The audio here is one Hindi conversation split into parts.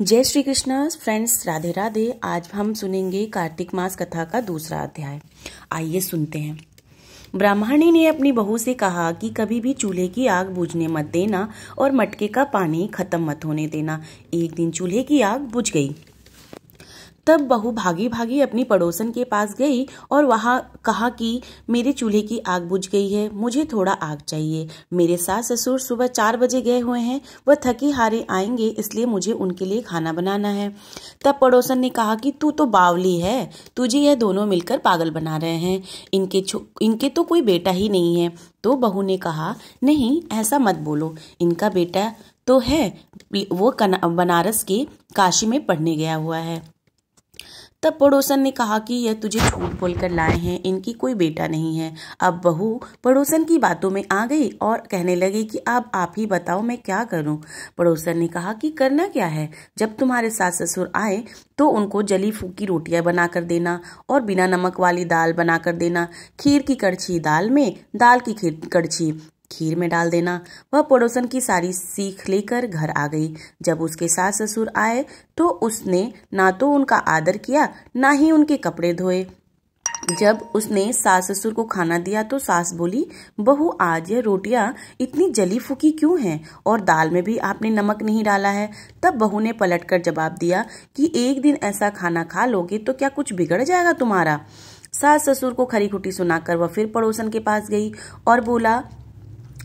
जय श्री कृष्ण फ्रेंड्स, राधे राधे। आज हम सुनेंगे कार्तिक मास कथा का दूसरा अध्याय। आइए सुनते हैं। ब्राह्मणी ने अपनी बहू से कहा कि कभी भी चूल्हे की आग बुझने मत देना और मटके का पानी खत्म मत होने देना। एक दिन चूल्हे की आग बुझ गई। तब बहू भागी भागी अपनी पड़ोसन के पास गई और वहां कहा कि मेरे चूल्हे की आग बुझ गई है, मुझे थोड़ा आग चाहिए। मेरे सास ससुर सुबह 4 बजे गए हुए हैं, वह थके हारे आएंगे, इसलिए मुझे उनके लिए खाना बनाना है। तब पड़ोसन ने कहा कि तू तो बावली है, तुझे यह दोनों मिलकर पागल बना रहे हैं। इनके तो कोई बेटा ही नहीं है। तो बहू ने कहा, नहीं ऐसा मत बोलो, इनका बेटा तो है, वो बनारस के काशी में पढ़ने गया हुआ है। तब पड़ोसन ने कहा कि यह तुझे झूठ बोलकर लाए हैं, इनकी कोई बेटा नहीं है। अब बहू पड़ोसन की बातों में आ गई और कहने लगी कि अब आप ही बताओ मैं क्या करूं। पड़ोसन ने कहा कि करना क्या है, जब तुम्हारे सास ससुर आए तो उनको जली फूकी रोटियां बनाकर देना और बिना नमक वाली दाल बनाकर देना। खीर की कड़छी दाल में, दाल की कड़छी खीर में डाल देना। वह पड़ोसन की सारी सीख लेकर घर आ गई। जब उसके सास ससुर आए तो उसने ना तो उनका आदर किया, ना ही उनके कपड़े धोए। जब उसने सास ससुर को खाना दिया तो सास बोली, बहू आज ये रोटियां इतनी जली फूकी क्यों हैं और दाल में भी आपने नमक नहीं डाला है। तब बहू ने पलटकर जवाब दिया कि एक दिन ऐसा खाना खा लोगे तो क्या कुछ बिगड़ जाएगा तुम्हारा। सास ससुर को खरी खुटी सुनाकर वह फिर पड़ोसन के पास गई और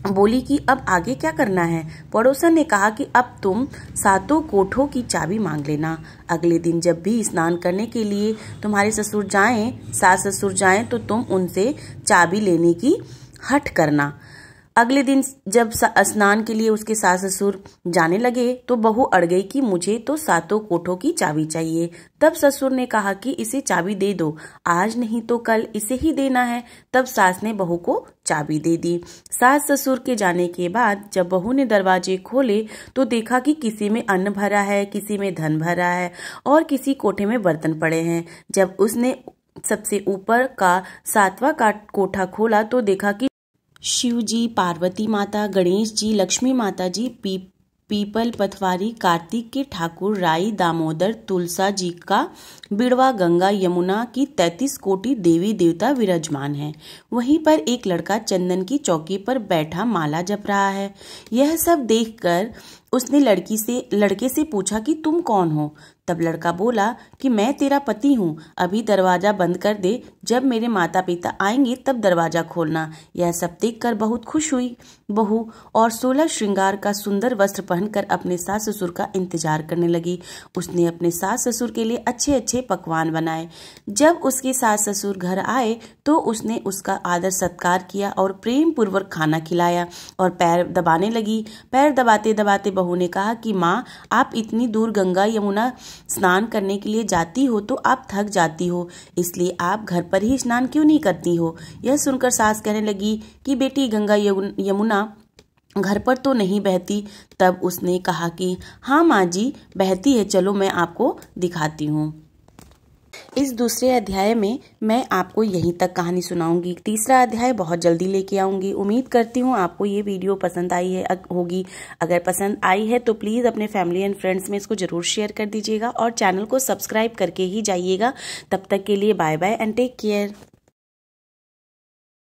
बोली कि अब आगे क्या करना है। पड़ोसन ने कहा कि अब तुम 7 कोठों की चाबी मांग लेना। अगले दिन जब भी स्नान करने के लिए तुम्हारे सास ससुर जाएं तो तुम उनसे चाबी लेने की हठ करना। अगले दिन जब स्नान के लिए उसके सास ससुर जाने लगे तो बहू अड़ गई कि मुझे तो 7 कोठों की चाबी चाहिए। तब ससुर ने कहा कि इसे चाबी दे दो, आज नहीं तो कल इसे ही देना है। तब सास ने बहू को चाबी दे दी। सास ससुर के जाने के बाद जब बहू ने दरवाजे खोले तो देखा कि किसी में अन्न भरा है, किसी में धन भरा है और किसी कोठे में बर्तन पड़े हैं। जब उसने सबसे ऊपर का 7वां कोठा खोला तो देखा कि शिव जी, पार्वती माता, गणेश जी, लक्ष्मी माता जी, पीपल पथवारी, कार्तिक के ठाकुर, राई, दामोदर, तुलसा जी का बिड़वा, गंगा यमुना की 33 कोटि देवी देवता विराजमान हैं। वहीं पर एक लड़का चंदन की चौकी पर बैठा माला जप रहा है। यह सब देखकर उसने लड़के से पूछा कि तुम कौन हो। तब लड़का बोला कि मैं तेरा पति हूँ, अभी दरवाजा बंद कर दे, जब मेरे माता पिता आएंगे तब दरवाजा खोलना। यह सब देखकर बहुत खुश हुई बहू और 16 श्रृंगार का सुंदर वस्त्र पहनकर अपने सास ससुर का इंतजार करने लगी। उसने अपने सास ससुर के लिए अच्छे अच्छे पकवान बनाए। जब उसके सास ससुर घर आए तो उसने उसका आदर सत्कार किया और प्रेम पूर्वक खाना खिलाया और पैर दबाने लगी। पैर दबाते दबाते बहू ने कहा कि माँ, आप इतनी दूर गंगा यमुना स्नान करने के लिए जाती हो तो आप थक जाती हो, इसलिए आप घर पर ही स्नान क्यों नहीं करती हो। यह सुनकर सास कहने लगी कि बेटी, गंगा यमुना घर पर तो नहीं बहती। तब उसने कहा कि हाँ माँ जी, बहती है, चलो मैं आपको दिखाती हूँ। इस दूसरे अध्याय में मैं आपको यहीं तक कहानी सुनाऊंगी। तीसरा अध्याय बहुत जल्दी लेके आऊंगी। उम्मीद करती हूँ आपको ये वीडियो पसंद आई होगी। अगर पसंद आई है तो प्लीज़ अपने फैमिली एंड फ्रेंड्स में इसको जरूर शेयर कर दीजिएगा और चैनल को सब्सक्राइब करके ही जाइएगा। तब तक के लिए bye bye and take care.